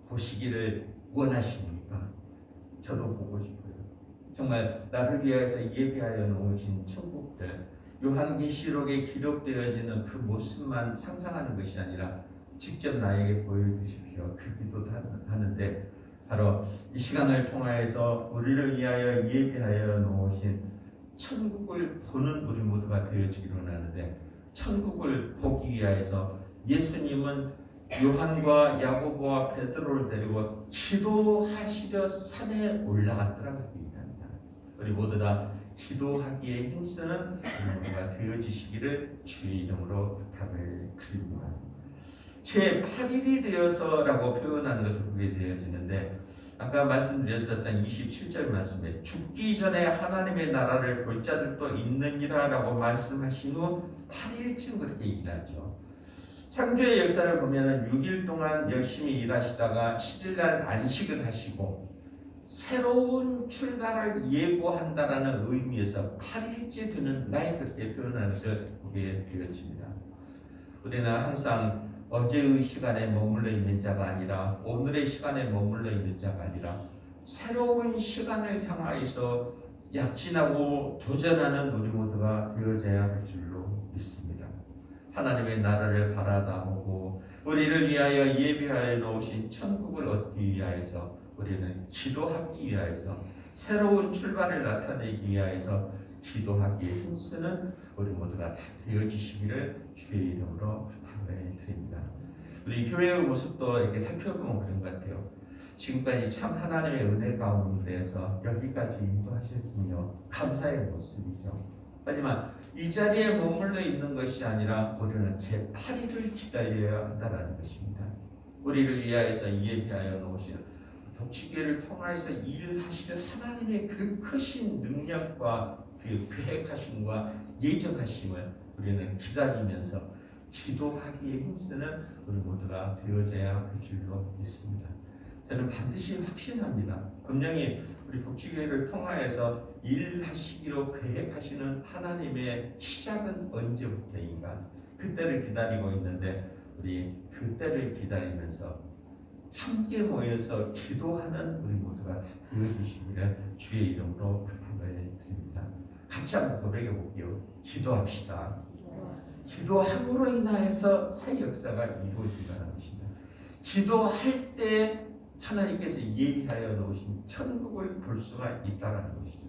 A: 보시기를 원하십니까? 저도 보고 싶어요. 정말 나를 위해서 예비하여 놓으신 천국들, 요한계시록에 기록되어지는 그 모습만 상상하는 것이 아니라 직접 나에게 보여주십시오. 그 기도도 하는데 바로 이 시간을 통하여서 우리를 위하여 예비하여 놓으신 천국을 보는 우리 모두가 되어지기를 원하는데, 천국을 보기 위하여서 예수님은 요한과 야고보와 베드로를 데리고 기도하시려 산에 올라갔더라고 얘기합니다. 우리 모두 다 기도하기에 힘쓰는 우리 모두가 되어지시기를 주의 이름으로 부탁을 드립니다. 제 8일이 되어서라고 표현하는 것을 보게 되어지는데, 아까 말씀드렸었던 27절 말씀에 죽기 전에 하나님의 나라를 볼 자들도 있느니라 라고 말씀하신 후 8일쯤 그렇게 얘기하죠. 창조의 역사를 보면 6일 동안 열심히 일하시다가 7일날 안식을 하시고 새로운 출발을 예고한다라는 의미에서 8일째 되는 날 그렇게 표현하는 것을 보게 되어집니다. 우리는 항상 어제의 시간에 머물러 있는 자가 아니라 오늘의 시간에 머물러 있는 자가 아니라 새로운 시간을 향하여서 약진하고 도전하는 우리 모두가 되어져야 할 줄로 믿습니다. 하나님의 나라를 바라다 보고 우리를 위하여 예비하여 놓으신 천국을 얻기 위하여서 우리는 기도하기 위하여서 새로운 출발을 나타내기 위하여서 기도하기에 힘쓰는 우리 모두가 다 되어지시기를 주의 이름으로 부탁을 드립니다. 우리 교회의 모습도 이렇게 살펴보면 그런 것 같아요. 지금까지 참 하나님의 은혜 가운데에서 여기까지 인도하셨군요. 감사의 모습이죠. 하지만 이 자리에 머물러 있는 것이 아니라 우리는 제8일을 기다려야 한다는 것입니다. 우리를 위하여서 예비하여 놓으신 독치기를 통하여서 일하시는 하나님의 그 크신 능력과 그 계획하심과 예정하심을 우리는 기다리면서 기도하기에 힘쓰는 우리 모두가 되어져야 할 줄로 믿습니다. 저는 반드시 확신합니다. 분명히 우리 복지교회를 통하여서 일하시기로 계획하시는 하나님의 시작은 언제부터인가? 그때를 기다리고 있는데 우리 그때를 기다리면서 함께 모여서 기도하는 우리 모두가 다 되어주시기를 주의 이름으로 부탁을 드립니다. 같이 한번 고백해 볼게요. 기도합시다. 기도함으로 인하여서 새 역사가 이루어진다는 것입니다. 기도할 때 하나님께서 예비하여 놓으신 천국을 볼 수가 있다는 것이죠.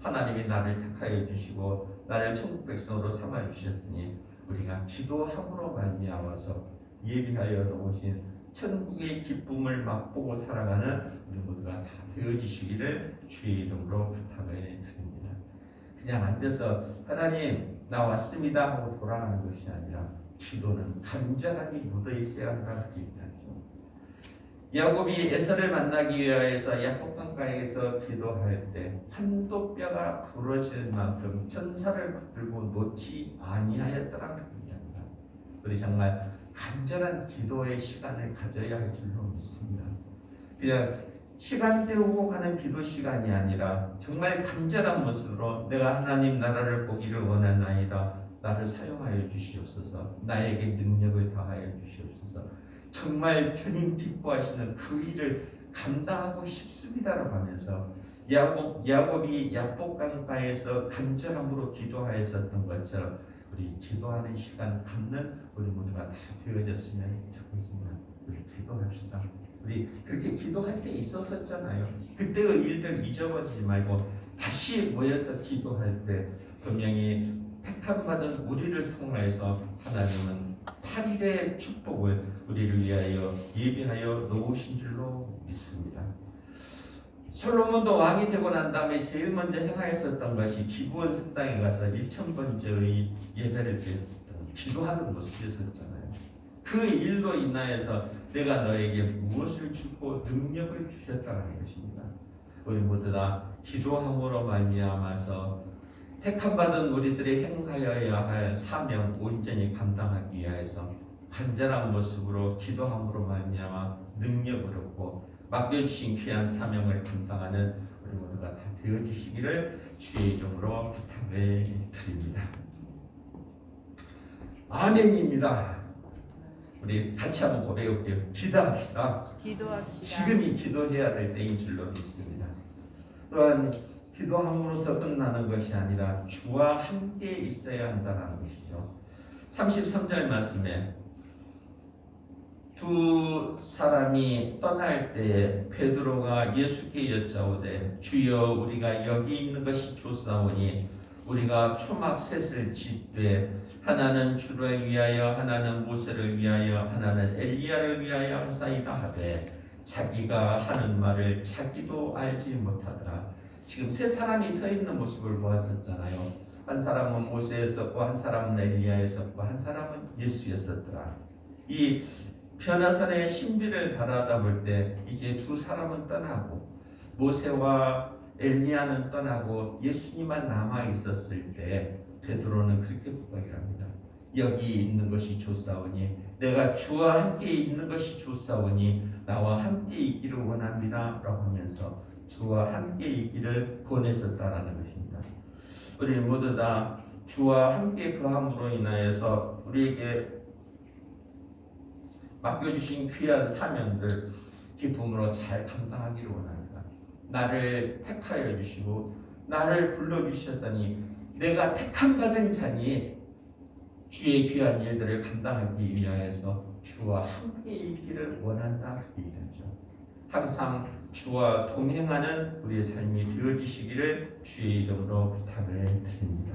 A: 하나님이 나를 택하여 주시고 나를 천국 백성으로 삼아 주셨으니 우리가 기도함으로 말미암아서 예비하여 놓으신 천국의 기쁨을 맛보고 살아가는 우리 모두가 다 되어지시기를 주의 이름으로 부탁을 드립니다. 그냥 앉아서 하나님 나 왔습니다 하고 돌아가는 것이 아니라 기도는 간절하게 묻어 있어야 한다는 얘기하죠. 야곱이 에서를 만나기 위하여서 야복강가에서 기도할 때 한도뼈가 부러질 만큼 천사를 붙들고 놓지 아니하였더라는 얘기합니다. 우리 정말 간절한 기도의 시간을 가져야 할 줄로 믿습니다. 그냥 시간 때우고 가는 기도 시간이 아니라 정말 간절한 모습으로 내가 하나님 나라를 보기를 원하나이다. 나를 사용하여 주시옵소서. 나에게 능력을 다하여 주시옵소서. 정말 주님 기뻐하시는 그 일을 감당하고 싶습니다라고 하면서 야곱이 야복강가에서 간절함으로 기도하였었던 것처럼 우리 기도하는 시간 갖는 우리 모두가 다 되어졌으면 좋겠습니다. 우리 기도합시다. 우리 그렇게 기도할 때 있었었잖아요. 그때의 일들 잊어버리지 말고 다시 모여서 기도할 때 분명히 택함받은 우리를 통해서 하나님은 8일의 축복을 우리를 위하여 예비하여 놓으신 줄로 믿습니다. 솔로몬도 왕이 되고 난 다음에 제일 먼저 행하였었던 것이 기브온 성당에 가서 1000번째의 예배를 드렸던 기도하는 모습이었잖아요. 그 일로 인하여서 내가 너에게 무엇을 주고 능력을 주셨다는 것입니다. 우리 모두 다 기도함으로 말미암아서 택함받은 우리들이 행하여야 할 사명 온전히 감당하기 위해서 간절한 모습으로 기도함으로 말미암아 능력을 얻고 맡겨주신 귀한 사명을 감당하는 우리 모두가 다 되어주시기를 주의 이름으로 부탁을 드립니다. 아멘입니다. 우리 같이 한번 고백해볼게요. 기도합시다. 지금이 기도해야 될 때인 줄로 믿습니다. 또한 기도함으로써 끝나는 것이 아니라 주와 함께 있어야 한다는 것이죠. 33절 말씀에 두 사람이 떠날 때 베드로가 예수께 여짜오되 주여 우리가 여기 있는 것이 좋사오니 우리가 초막 셋을 짓되 하나는 주를 위하여 하나는 모세를 위하여 하나는 엘리야를 위하여 하사이다 하되 자기가 하는 말을 자기도 알지 못하더라. 지금 세 사람이 서 있는 모습을 보았었잖아요. 한 사람은 모세였었고 한 사람은 엘리야였었고 한 사람은 예수였었더라. 이 변화산의 신비를 바라다 볼 때 이제 두 사람은 떠나고 모세와 엘리야는 떠나고 예수님만 남아 있었을 때 베드로는 그렇게 고백을 합니다. 여기 있는 것이 좋사오니 내가 주와 함께 있는 것이 좋사오니 나와 함께 있기를 원합니다 라고 하면서 주와 함께 있기를 권했었다라는 것입니다. 우리 모두 다 주와 함께 거함으로 인하여서 우리에게 맡겨주신 귀한 사명들 기쁨으로 잘 감당하기를 원합니다. 나를 택하여 주시고 나를 불러주셨으니 내가 택함 받은 자니 주의 귀한 일들을 감당하기 위하여서 주와 함께 있기를 원한다 그 얘기죠. 항상 주와 동행하는 우리의 삶이 되어지시기를 주의 이름으로 부탁을 드립니다.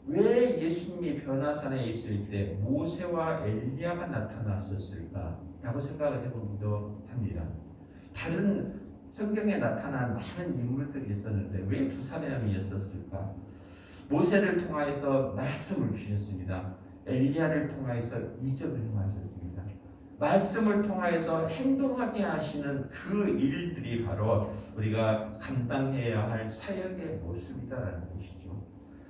A: 왜 예수님이 변화산에 있을 때 모세와 엘리야가 나타났었을까라고 생각을 해보기도 합니다. 다른 성경에 나타난 많은 인물들이 있었는데 왜 두 사람이 있었을까? 모세를 통하여서 말씀을 주셨습니다. 엘리야를 통하여서 이적을 행하셨습니다. 말씀을 통하여서 행동하게 하시는 그 일들이 바로 우리가 감당해야 할 사역의 모습이다라는 것이죠.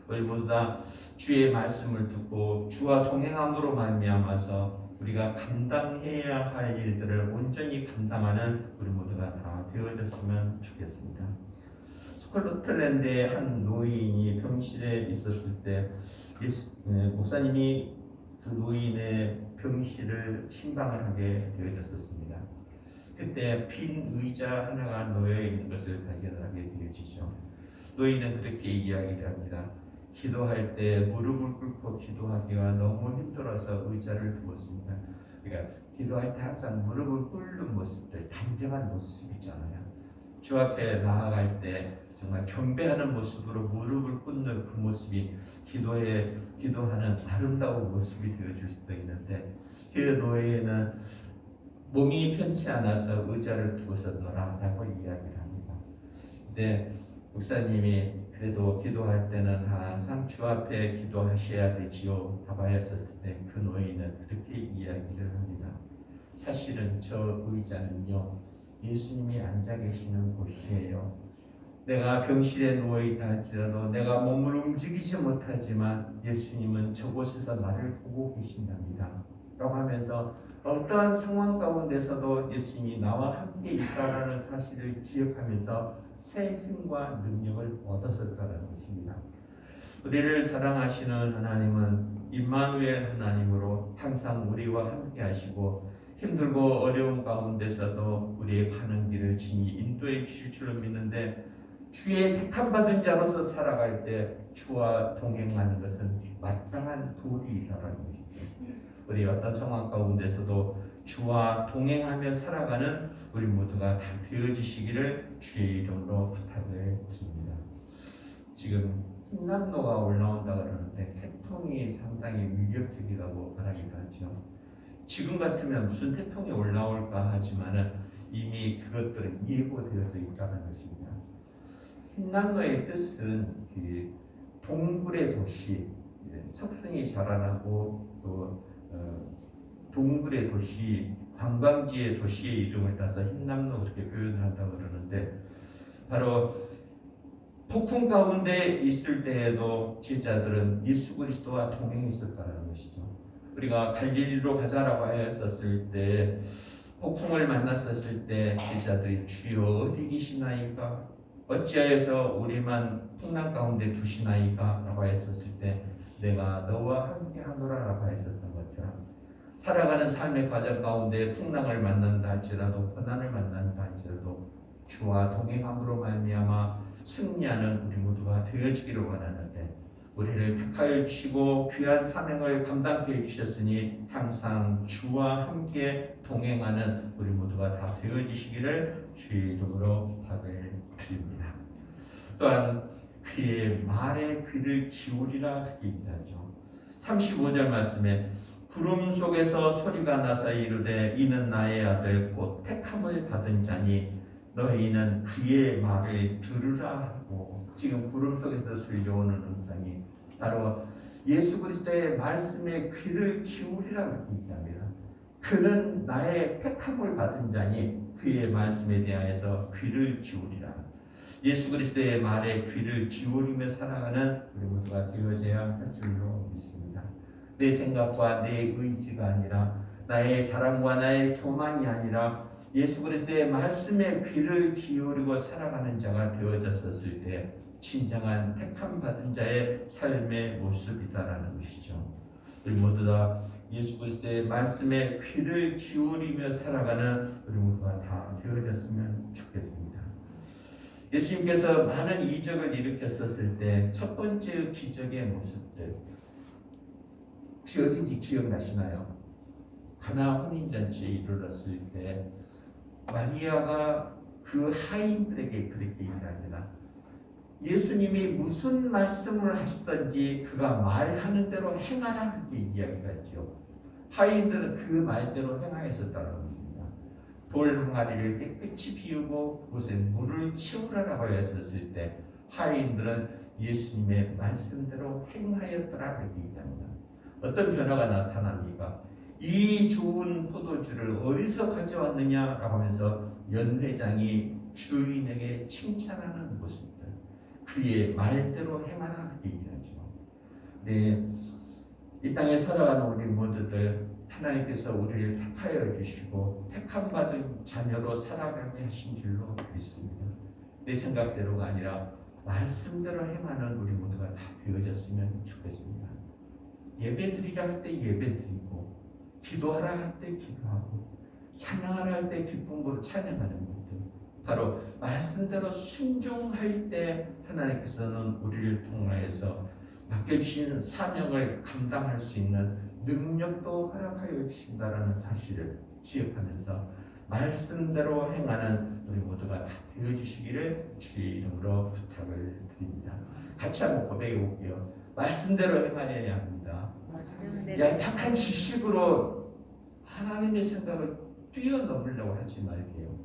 A: 우리 모두 다 주의 말씀을 듣고 주와 동행함으로 말미암아서 우리가 감당해야 할 일들을 온전히 감당하는 우리 모두가 다 되어졌으면 좋겠습니다. 스코틀랜드의 한 노인이 병실에 있었을 때 목사님이 그 노인의 병실을 신방을 하게 되어졌었습니다. 그때 빈 의자 하나가 놓여 있는 것을 발견하게 되어지죠. 노인은 그렇게 이야기를 합니다. 기도할 때 무릎을 꿇고 기도하기가 너무 힘들어서 의자를 두었습니다. 그러니까 기도할 때 항상 무릎을 꿇는 모습들, 단정한 모습이잖아요. 주 앞에 나아갈 때 정말 경배하는 모습으로 무릎을 꿇는 그 모습이 기도하는 아름다운 모습이 되어줄 수도 있는데 그 노예는 몸이 편치 않아서 의자를 두어서 놀아라고 이야기를 합니다. 근데 목사님이 그래도 기도할 때는 항상 주 앞에 기도하셔야 되지요 라고 하였을 때 그 노인은 그렇게 이야기를 합니다. 사실은 저 의자는요 예수님이 앉아 계시는 곳이에요. 내가 병실에 누워있다 할지라도 내가 몸을 움직이지 못하지만 예수님은 저곳에서 나를 보고 계신답니다 라고 하면서 어떠한 상황 가운데서도 예수님이 나와 함께 있다라는 사실을 기억하면서 새 힘과 능력을 얻었었다는 것입니다. 우리를 사랑하시는 하나님은 임마누엘 하나님으로 항상 우리와 함께 하시고 힘들고 어려운 가운데서도 우리의 가는 길을 친히 인도해 주실 줄로 믿는데 주의 택함받은 자로서 살아갈 때 주와 동행하는 것은 마땅한 도리이다라는 것이죠. 우리 어떤 상황 가운데서도 주와 동행하며 살아가는 우리 모두가 다 되어지시기를 주의 이름으로 부탁을 드립니다. 지금 흰남노가 올라온다 그러는데 태풍이 상당히 위협적이라고 말하기도 하죠. 지금 같으면 무슨 태풍이 올라올까 하지만은 이미 그것들은 예고되어져 있다는 것입니다. 흰남노의 뜻은 그 동굴의 도시, 석승이 자라나고 또 동굴의 도시, 관광지의 도시의 이름을 따서 흰남노 그렇게 표현을 한다고 그러는데 바로 폭풍 가운데 있을 때에도 제자들은 예수 그리스도와 동행했었다는 것이죠. 우리가 갈릴리로 가자라고 하였었을 때 폭풍을 만났었을 때 제자들이 주여 어디 계시나이까 어찌하여서 우리만 풍랑 가운데 두시나이까 라고 했었을 때 내가 너와 함께 하노라 라고 했었던 것처럼 살아가는 삶의 과정 가운데 풍랑을 만난다 할지라도 고난을 만난다 할지라도 주와 동행함으로 말미암아 승리하는 우리 모두가 되어지기를 원하는데 우리를 택하여 주시고 귀한 사명을 감당케 해주셨으니 항상 주와 함께 동행하는 우리 모두가 다 되어지시기를 주의 이름으로 부탁을 드립니다. 또한 그의 말에 귀를 기울이라 그렇게 얘기하죠. 35절 말씀에 구름 속에서 소리가 나서 이르되 이는 나의 아들 곧 택함을 받은 자니 너희는 그의 말을 들으라 하고, 지금 구름 속에서 들려오는 음성이 바로 예수 그리스도의 말씀에 귀를 기울이라 그렇게 얘기합니다. 그는 나의 택함을 받은 자니 그의 말씀에 대하여서 귀를 기울이라. 예수 그리스도의 말에 귀를 기울이며 살아가는 우리 모두가 되어져야 할 줄로 믿습니다. 내 생각과 내 의지가 아니라, 나의 자랑과 나의 교만이 아니라 예수 그리스도의 말씀에 귀를 기울이고 살아가는 자가 되어졌었을 때 진정한 택함 받은 자의 삶의 모습이다라는 것이죠. 우리 모두 다 예수 그리스도의 말씀에 귀를 기울이며 살아가는 우리 모두가 다 되어졌으면 좋겠습니다. 예수님께서 많은 이적을 일으켰었을 때 첫 번째 기적의 모습들 혹시 어딘지 기억나시나요? 가나 혼인잔치에 이르렀을 때 마리아가 그 하인들에게 그렇게 얘기합니다. 예수님이 무슨 말씀을 하시든지 그가 말하는 대로 행하라 그렇게 이야기하죠. 하인들은 그 말대로 행하였었다는 것입니다. 돌 항아리를 깨끗이 비우고 그곳에 물을 채우라라고 했었을 때 하인들은 예수님의 말씀대로 행하였더라 그렇게 얘기합니다. 어떤 변화가 나타납니까? 이 좋은 포도주를 어디서 가져왔느냐라고 하면서 연회장이 주인에게 칭찬하는 모습들, 그의 말대로 행하라 그렇게 얘기하죠. 네, 이 땅에 살아가는 우리 모두들 하나님께서 우리를 택하여 주시고 택함 받은 자녀로 살아가게 하신 줄로 믿습니다. 내 생각대로가 아니라 말씀대로 행하는 우리 모두가 다 되어졌으면 좋겠습니다. 예배드리라 할 때 예배드리고, 기도하라 할 때 기도하고, 찬양하라 할 때 기쁨으로 찬양하는 것들, 바로 말씀대로 순종할 때 하나님께서는 우리를 통하여서 맡겨주신 사명을 감당할 수 있는 능력도 허락하여 주신다라는 사실을 기억하면서 말씀대로 행하는 우리 모두가 다 되어주시기를 주의 이름으로 부탁을 드립니다. 같이 한번 고백해 볼게요. 말씀대로 행하여야 합니다. 얄팍한 지식으로 하나님의 생각을 뛰어넘으려고 하지 말게요.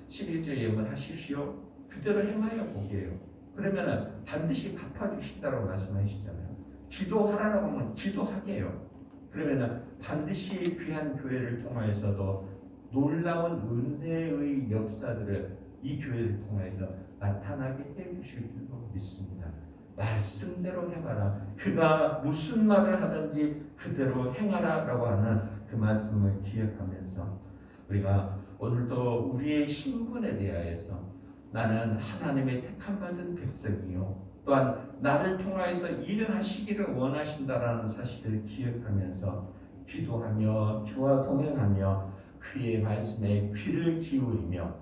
A: 11절 예언하십시오. 그대로 행하여 보게요. 그러면 반드시 갚아주신다고 말씀하시잖아요. 기도하라고 하면 기도하게요. 그러면 반드시 귀한 교회를 통하여서도 놀라운 은혜의 역사들을 이 교회를 통해서 나타나게 해주실 줄로 믿습니다. 말씀대로 행하라. 그가 무슨 말을 하든지 그대로 행하라라고 하는 그 말씀을 기억하면서 우리가 오늘도 우리의 신분에 대하여서 나는 하나님의 택함받은 백성이요, 또한 나를 통하여서 일을 하시기를 원하신다라는 사실을 기억하면서 기도하며 주와 동행하며 그의 말씀에 귀를 기울이며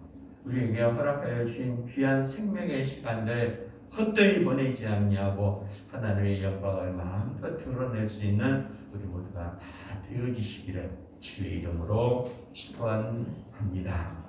A: 우리에게 허락하여 주신 귀한 생명의 시간들 헛되이 보내지 않냐고 하나님의 영광을 마음껏 드러낼 수 있는 우리 모두가 다 되어지시기를 주의 이름으로 축원합니다.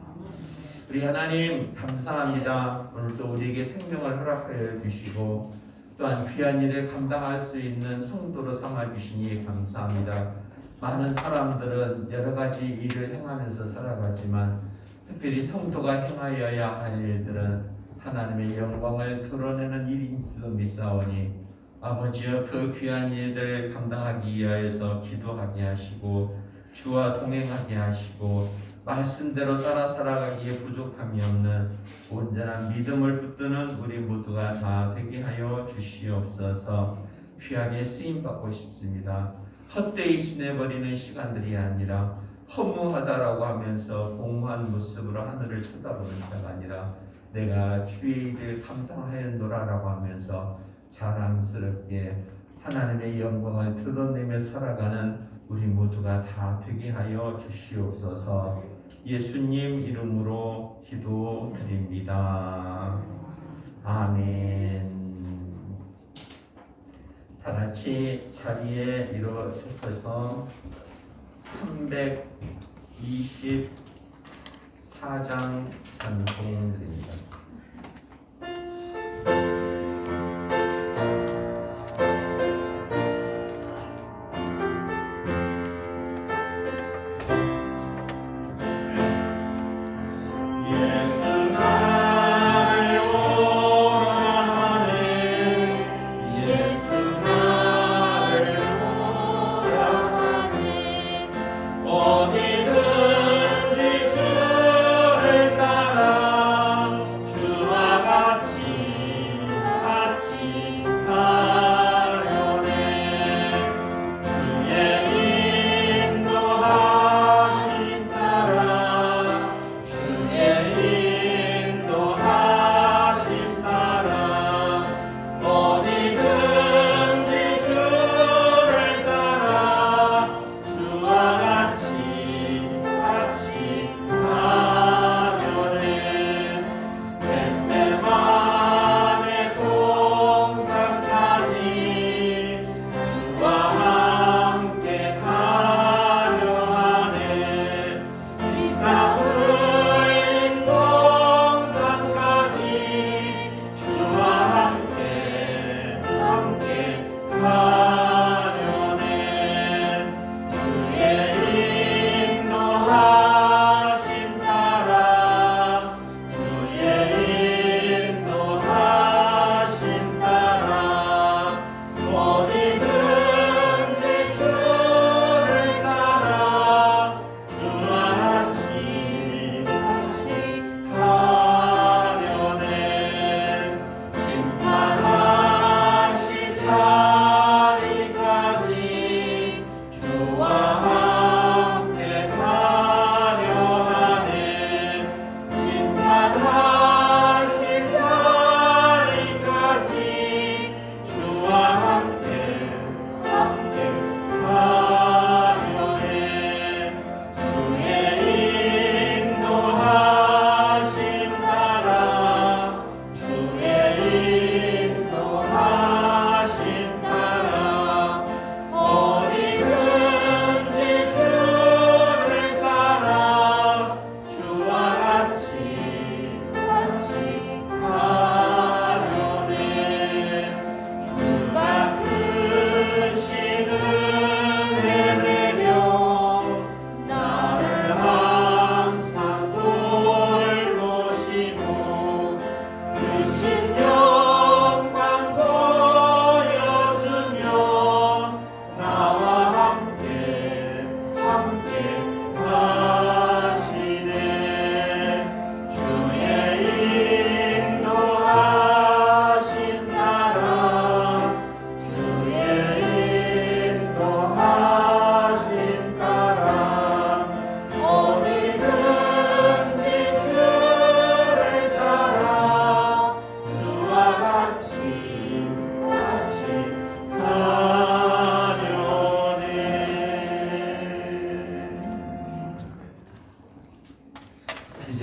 A: 우리 하나님 감사합니다. 오늘도 우리에게 생명을 허락하여 주시고 또한 귀한 일을 감당할 수 있는 성도로 삼아 주시니 감사합니다. 많은 사람들은 여러 가지 일을 행하면서 살아가지만 특별히 성도가 행하여야 할 일들은 하나님의 영광을 드러내는 일인 줄로 믿사오니 아버지여 그 귀한 일들 감당하기 위하여서 기도하게 하시고 주와 동행하게 하시고 말씀대로 따라 살아가기에 부족함이 없는 온전한 믿음을 붙드는 우리 모두가 다 되게 하여 주시옵소서. 귀하게 쓰임받고 싶습니다. 헛되이 지내버리는 시간들이 아니라 허무하다라고 하면서 공허한 모습으로 하늘을 쳐다보는 자가 아니라 내가 주의 일을 감당하였노라라고 하면서 자랑스럽게 하나님의 영광을 드러내며 살아가는 우리 모두가 다 되게 하여 주시옵소서. 예수님 이름으로 기도드립니다. 아멘. 다 같이 자리에 일어서서 324장 찬송 드립니다.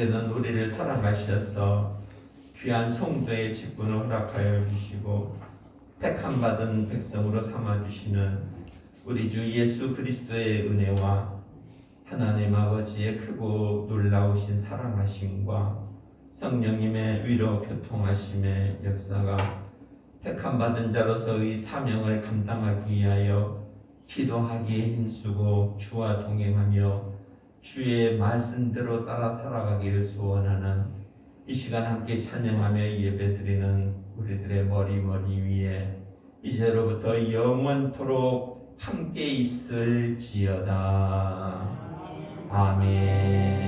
A: 이제는 우리를 사랑하셔서 귀한 성도의 직분을 허락하여 주시고 택함 받은 백성으로 삼아 주시는 우리 주 예수 그리스도의 은혜와 하나님 아버지의 크고 놀라우신 사랑하심과 성령님의 위로 교통하심의 역사가 택함 받은 자로서의 사명을 감당하기 위하여 기도하기에 힘쓰고 주와 동행하며 주의 말씀대로 따라 살아가기를 소원하는 이 시간 함께 찬양하며 예배드리는 우리들의 머리 위에 이제로부터 영원토록 함께 있을지어다. 아멘.